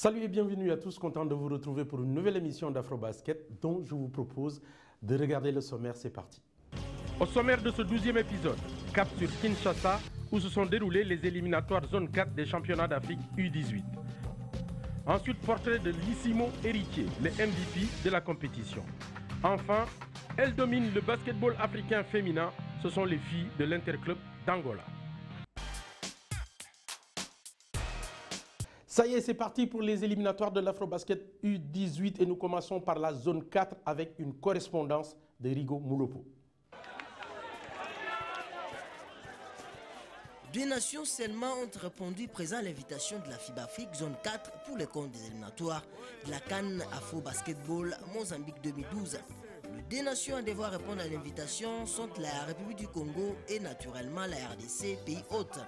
Salut et bienvenue à tous, content de vous retrouver pour une nouvelle émission d'Afrobasket dont je vous propose de regarder le sommaire, c'est parti. Au sommaire de ce 12e épisode, cap sur Kinshasa où se sont déroulés les éliminatoires zone 4 des championnats d'Afrique U18. Ensuite, portrait de Lissimo Héritier, le MVP de la compétition. Enfin, elle domine le basketball africain féminin, ce sont les filles de l'Interclub d'Angola. Ça y est, c'est parti pour les éliminatoires de l'Afrobasket U18 et nous commençons par la zone 4 avec une correspondance de Rigo Moulopo. Deux nations seulement ont répondu présent à l'invitation de la FIBA Afrique Zone 4 pour les comptes des éliminatoires de la CAN Afro Basketball Mozambique 2012. Les deux nations à devoir répondre à l'invitation sont la République du Congo et naturellement la RDC, pays hôte.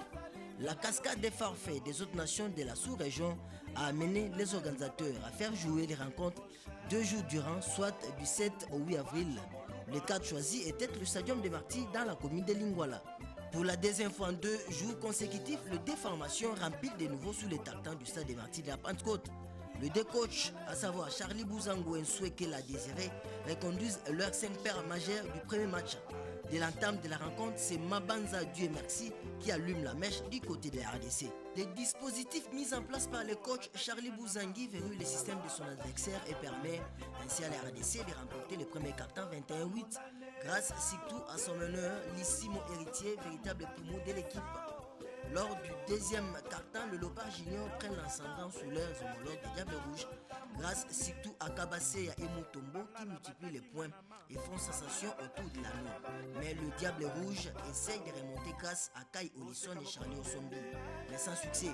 La cascade des forfaits des autres nations de la sous-région a amené les organisateurs à faire jouer les rencontres 2 jours durant, soit du 7 au 8 avril. Le cadre choisi était le Stadium de Marty dans la commune de Lingwala. Pour la deuxième fois en 2 jours consécutifs, le déformation remplit de nouveau sous les tartans du stade de Marty de la Pentecôte. Les deux coachs, à savoir Charlie Bouzango et Nsoueke la Désiré, reconduisent leurs 5 paires majeures du premier match. Dès l'entame de la rencontre, c'est Mabanza Dieu merci qui allume la mèche du côté de la RDC. Des dispositifs mis en place par le coach Charlie Bouzangui verrouillent le système de son adversaire et permet ainsi à la RDC de remporter le premier carton 21-8 grâce surtout à son meneur Lissimo Héritier, véritable poumon de l'équipe. Lors du deuxième carton, le Lopard Junior prennent l'ascendant sur leurs homologues des Diables Rouges grâce surtout à Kabassé et Moutombo qui multiplient les points et font sensation autour de l'anneau. Mais le Diable Rouge essaye de remonter grâce à Kai Olisson et Charlie Osombi. Mais sans succès,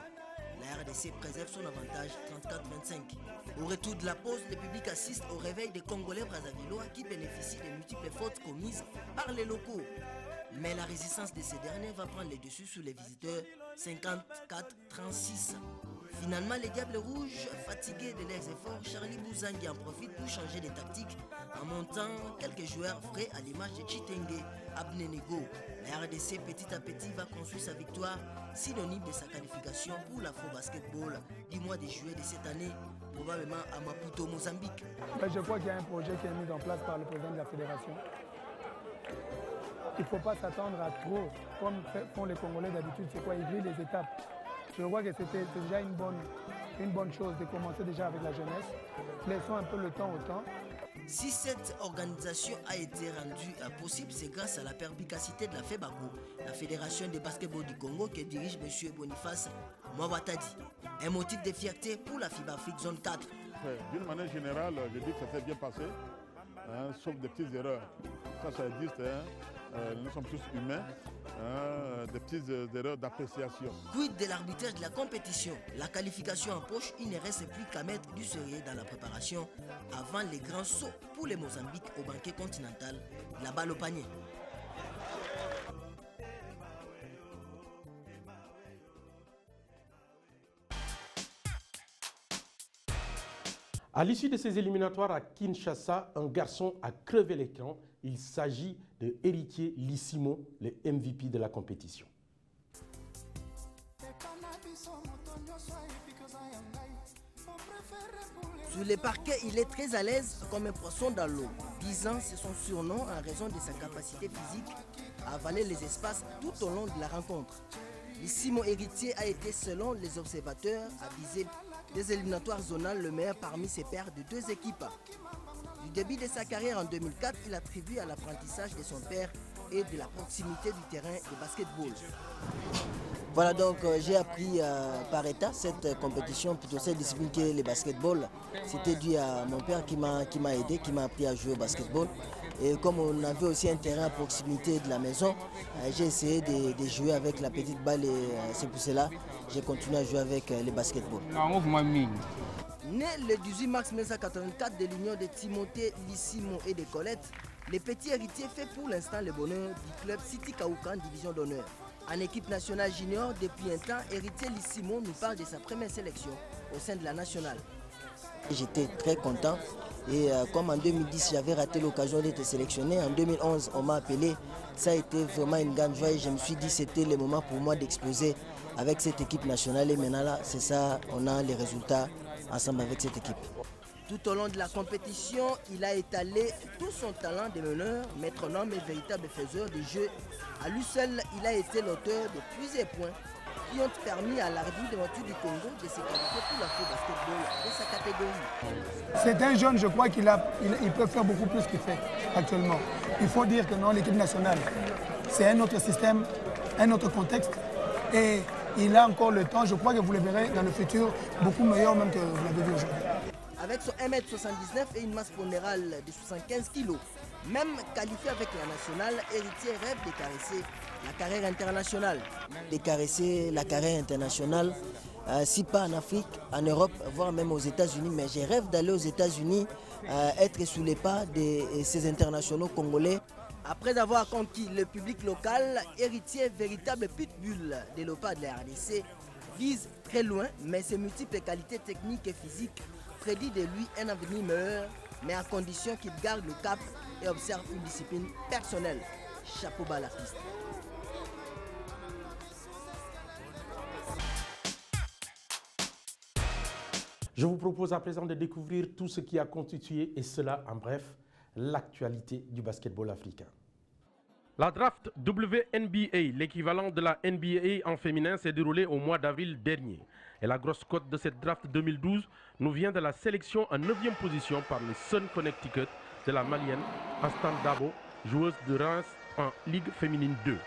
la RDC préserve son avantage 34-25. Au retour de la pause, le public assiste au réveil des Congolais brassavillois qui bénéficient des multiples fautes commises par les locaux. Mais la résistance de ces derniers va prendre les dessus sur les visiteurs 54-36. Finalement, les Diables Rouges, fatigués de leurs efforts, Charlie Bouzangui en profite pour changer de tactique en montant quelques joueurs frais à l'image de Chitenge Abnenego. La RDC petit à petit va construire sa victoire, synonyme de sa qualification pour l'Afro-Basketball du mois de juillet de cette année, probablement à Maputo, Mozambique. Je crois qu'il y a un projet qui est mis en place par le président de la fédération. Il ne faut pas s'attendre à trop, comme font les Congolais d'habitude, c'est quoi, ils grillent les étapes. Je crois que c'est déjà une bonne chose de commencer déjà avec la jeunesse. Laissons un peu le temps au temps. Si cette organisation a été rendue possible, c'est grâce à la perspicacité de la FEBACO, la Fédération de basketball du Congo que dirige M. Boniface Mwabatadi. Un motif de fierté pour la FIBA Afrique Zone 4. D'une manière générale, je dis que ça s'est bien passé, sauf des petites erreurs. Ça existe, nous sommes tous humains, des petites erreurs d'appréciation. Quid de l'arbitrage de la compétition? La qualification en poche, il ne reste plus qu'à mettre du sérieux dans la préparation avant les grands sauts pour les Mozambiques au banquet continental, la balle au panier. À l'issue de ces éliminatoires à Kinshasa, un garçon a crevé l'écran. Il s'agit de Héritier Lissimo, le MVP de la compétition. Sur les parquets, il est très à l'aise comme un poisson dans l'eau. 10 ans, c'est son surnom en raison de sa capacité physique à avaler les espaces tout au long de la rencontre. Lissimo Héritier a été, selon les observateurs, à viser des éliminatoires zonales le meilleur parmi ses pairs de 2 équipes. Du début de sa carrière en 2004, il attribue à l'apprentissage de son père et de la proximité du terrain de basketball. Voilà, donc j'ai appris par état cette compétition, plutôt cette discipline qui est le basketball. C'était dû à mon père qui m'a aidé, qui m'a appris à jouer au basketball. Et comme on avait aussi un terrain à proximité de la maison, j'ai essayé de jouer avec la petite balle et c'est pour cela que j'ai continué à jouer avec le basketball. Né le 18 mars 1984 de l'union de Timothée, Lissimo et de Colette, le petit héritier fait pour l'instant le bonheur du club City Kaoukan division d'honneur. En équipe nationale junior, depuis un temps, Héritier Lissimo nous parle de sa première sélection au sein de la nationale. J'étais très content et comme en 2010 j'avais raté l'occasion d'être sélectionné, en 2011 on m'a appelé, ça a été vraiment une grande joie et je me suis dit que c'était le moment pour moi d'exploser avec cette équipe nationale et maintenant là c'est ça, on a les résultats ensemble avec cette équipe. Tout au long de la compétition, il a étalé tout son talent de meneur, métronome et véritable faiseur de jeu. À lui seul, il a été l'auteur de plusieurs points qui ont permis à l'Arbitre de Voiture du Congo de se qualifier pour l'Afro-Basketball de sa catégorie. C'est un jeune, je crois qu'il peut faire beaucoup plus qu'il fait actuellement. Il faut dire que non, l'équipe nationale, c'est un autre système, un autre contexte. Et il a encore le temps, je crois que vous le verrez dans le futur, beaucoup meilleur même que vous l'avez vu aujourd'hui. Avec son 1m79 et une masse pondérale de 75 kg, même qualifié avec la nationale, Héritier rêve de caresser la carrière internationale. De caresser la carrière internationale, si pas en Afrique, en Europe, voire même aux États-Unis. Mais je rêve d'aller aux États-Unis, être sous les pas de ces internationaux congolais. Après avoir conquis le public local, Héritier, véritable pitbull des léopards de la RDC, vise très loin, mais ses multiples qualités techniques et physiques prédit de lui un avenir meilleur, mais à condition qu'il garde le cap et observe une discipline personnelle. Chapeau bas à la piste. Je vous propose à présent de découvrir tout ce qui a constitué, et cela en bref, l'actualité du basketball africain. La draft WNBA, l'équivalent de la NBA en féminin, s'est déroulée au mois d'avril dernier. Et la grosse cote de cette draft 2012 nous vient de la sélection en 9e position par les Sun Connecticut de la Malienne Astan Dabo, joueuse de Reims en Ligue féminine 2.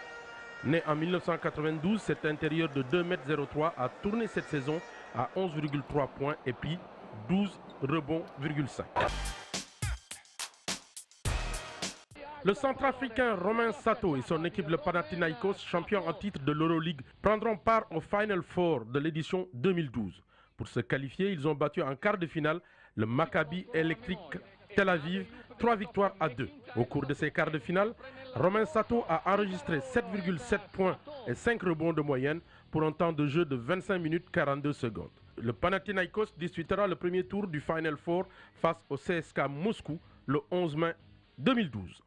Née en 1992, cet intérieur de 2,03 m a tourné cette saison à 11,3 points et puis 12 rebonds,5. Le centrafricain Romain Sato et son équipe le Panathinaikos, champion en titre de l'Euroleague, prendront part au Final Four de l'édition 2012. Pour se qualifier, ils ont battu en quart de finale le Maccabi Electric Tel Aviv, 3-2. Au cours de ces quarts de finale, Romain Sato a enregistré 7,7 points et 5 rebonds de moyenne pour un temps de jeu de 25 minutes 42 secondes. Le Panathinaikos disputera le premier tour du Final Four face au CSKA Moscou le 11 mai 2012.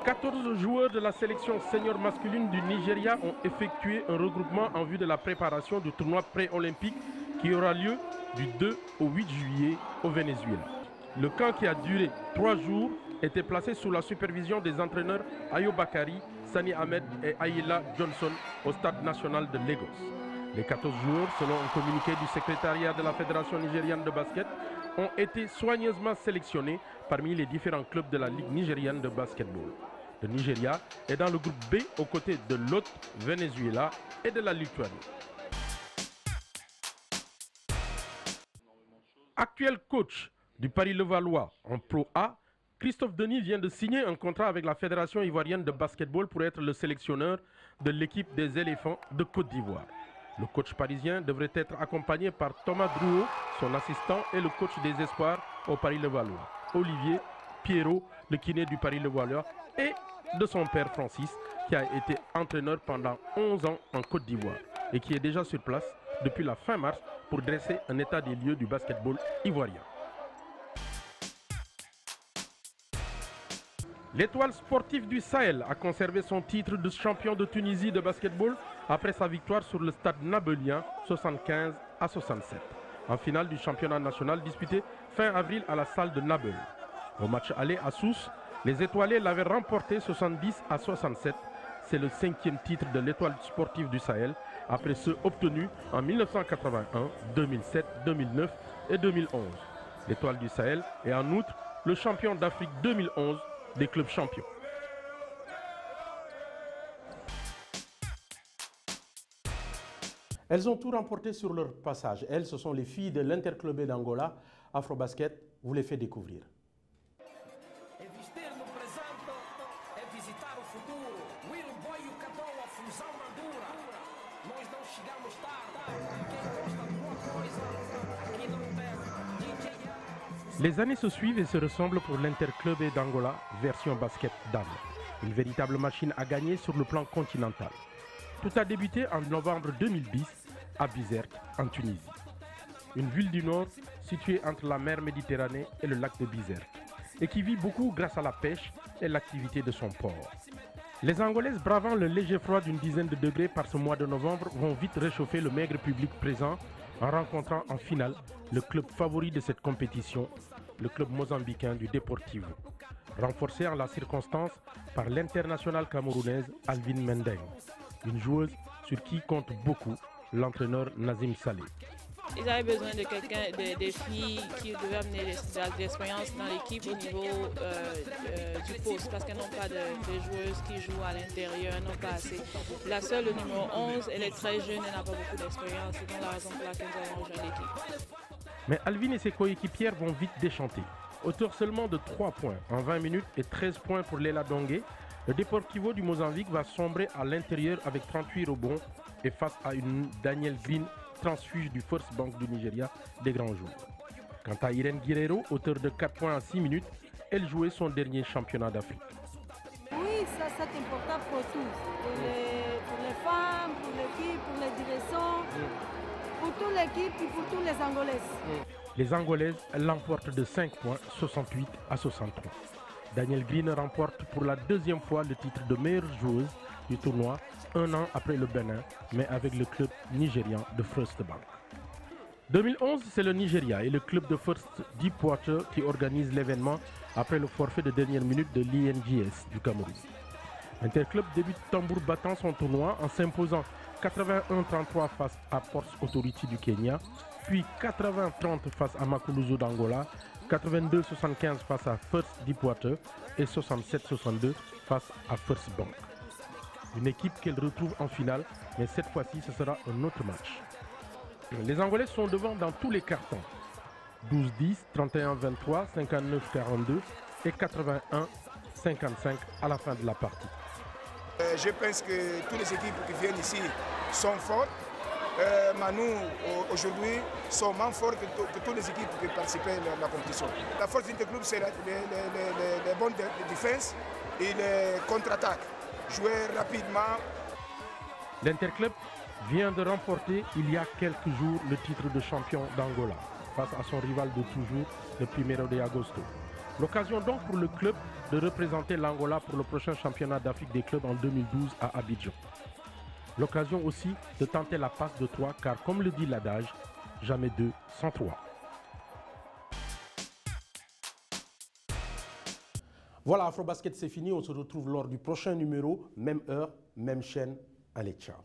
14 joueurs de la sélection senior masculine du Nigeria ont effectué un regroupement en vue de la préparation du tournoi pré-olympique qui aura lieu du 2 au 8 juillet au Venezuela. Le camp qui a duré 3 jours était placé sous la supervision des entraîneurs Ayo Bakari, Sani Ahmed et Ayla Johnson au stade national de Lagos. Les 14 joueurs, selon un communiqué du secrétariat de la Fédération nigériane de basket, ont été soigneusement sélectionnés parmi les différents clubs de la Ligue nigériane de basketball. Le Nigeria est dans le groupe B aux côtés de l'hôte Venezuela et de la Lituanie. Actuel coach du Paris-Levallois en Pro A, Christophe Denis vient de signer un contrat avec la Fédération ivoirienne de basketball pour être le sélectionneur de l'équipe des éléphants de Côte d'Ivoire. Le coach parisien devrait être accompagné par Thomas Drouot, son assistant, et le coach des espoirs au Paris-Levallois, Olivier Pierrot, le kiné du Paris-Levallois, et de son père Francis, qui a été entraîneur pendant 11 ans en Côte d'Ivoire et qui est déjà sur place depuis la fin mars pour dresser un état des lieux du basketball ivoirien. L'étoile sportive du Sahel a conservé son titre de champion de Tunisie de basketball après sa victoire sur le stade nabélien 75-67 en finale du championnat national disputé fin avril à la salle de Nabeul. Au match aller à Sousse, les étoilés l'avaient remporté 70-67. C'est le 5e titre de l'étoile sportive du Sahel après ceux obtenus en 1981, 2007, 2009 et 2011. L'étoile du Sahel est en outre le champion d'Afrique 2011 des clubs champions. Elles ont tout remporté sur leur passage. Elles, ce sont les filles de l'Interclubé d'Angola. Afrobasket vous les fait découvrir. Les années se suivent et se ressemblent pour l'Interclubé d'Angola, version basket dames. Une véritable machine à gagner sur le plan continental. Tout a débuté en novembre 2010 à Bizerte, en Tunisie. Une ville du Nord située entre la mer Méditerranée et le lac de Bizerte, et qui vit beaucoup grâce à la pêche et l'activité de son port. Les Angolaises bravant le léger froid d'une dizaine de degrés par ce mois de novembre vont vite réchauffer le maigre public présent en rencontrant en finale le club favori de cette compétition, le club mozambicain du Deportivo, renforcé en la circonstance par l'internationale camerounaise Alvin Mendeng, une joueuse sur qui compte beaucoup l'entraîneur Nazim Saleh. Ils avaient besoin de quelqu'un, des filles qui devaient amener de l'expérience dans l'équipe au niveau du poste, parce qu'elles n'ont pas de joueuses qui jouent à l'intérieur, n'ont pas assez. La seule, le numéro 11, elle est très jeune, elle n'a pas beaucoup d'expérience, c'est donc la raison pour laquelle nous avons rejoint l'équipe. Mais Alvin et ses coéquipières vont vite déchanter. Auteur seulement de 3 points en 20 minutes et 13 points pour Leila Dongue, le Deportivo du Mozambique va sombrer à l'intérieur avec 38 rebonds et face à une Danielle Green transfuge du First Bank du Nigeria des grands jours. Quant à Irene Guerrero, auteur de 4 points en 6 minutes, elle jouait son dernier championnat d'Afrique. Oui, ça c'est important pour tous, pour les femmes, pour l'équipe, pour les directions, pour toute l'équipe et pour tous les Angolaises. Les Angolaises l'emportent de 5 points, 68 à 63. Danielle Green remporte pour la deuxième fois le titre de meilleure joueuse du tournoi, un an après le Bénin, mais avec le club nigérian de First Bank. 2011, c'est le Nigeria et le club de First Deepwater qui organise l'événement après le forfait de dernière minute de l'INGS du Cameroun. Interclub débute tambour battant son tournoi en s'imposant 81-33 face à Ports Authority du Kenya, puis 80-30 face à Makuluzo d'Angola, 82-75 face à First Deepwater et 67-62 face à First Bank. Une équipe qu'elle retrouve en finale, mais cette fois-ci, ce sera un autre match. Les Angolais sont devant dans tous les cartons. 12-10, 31-23, 59-42 et 81-55 à la fin de la partie. Je pense que toutes les équipes qui viennent ici sont fortes. Mais nous, aujourd'hui, sommes moins forts que toutes les équipes qui participent à la compétition. La force d'Interclub, c'est les bonnes défenses et les contre-attaques. Jouer rapidement. L'Interclub vient de remporter il y a quelques jours le titre de champion d'Angola face à son rival de toujours, le Primeiro de Agosto. L'occasion donc pour le club de représenter l'Angola pour le prochain championnat d'Afrique des clubs en 2012 à Abidjan. L'occasion aussi de tenter la passe de 3 car comme le dit l'adage, jamais 2 sans 3. Voilà, Afrobasket, c'est fini. On se retrouve lors du prochain numéro, même heure, même chaîne. Allez, ciao.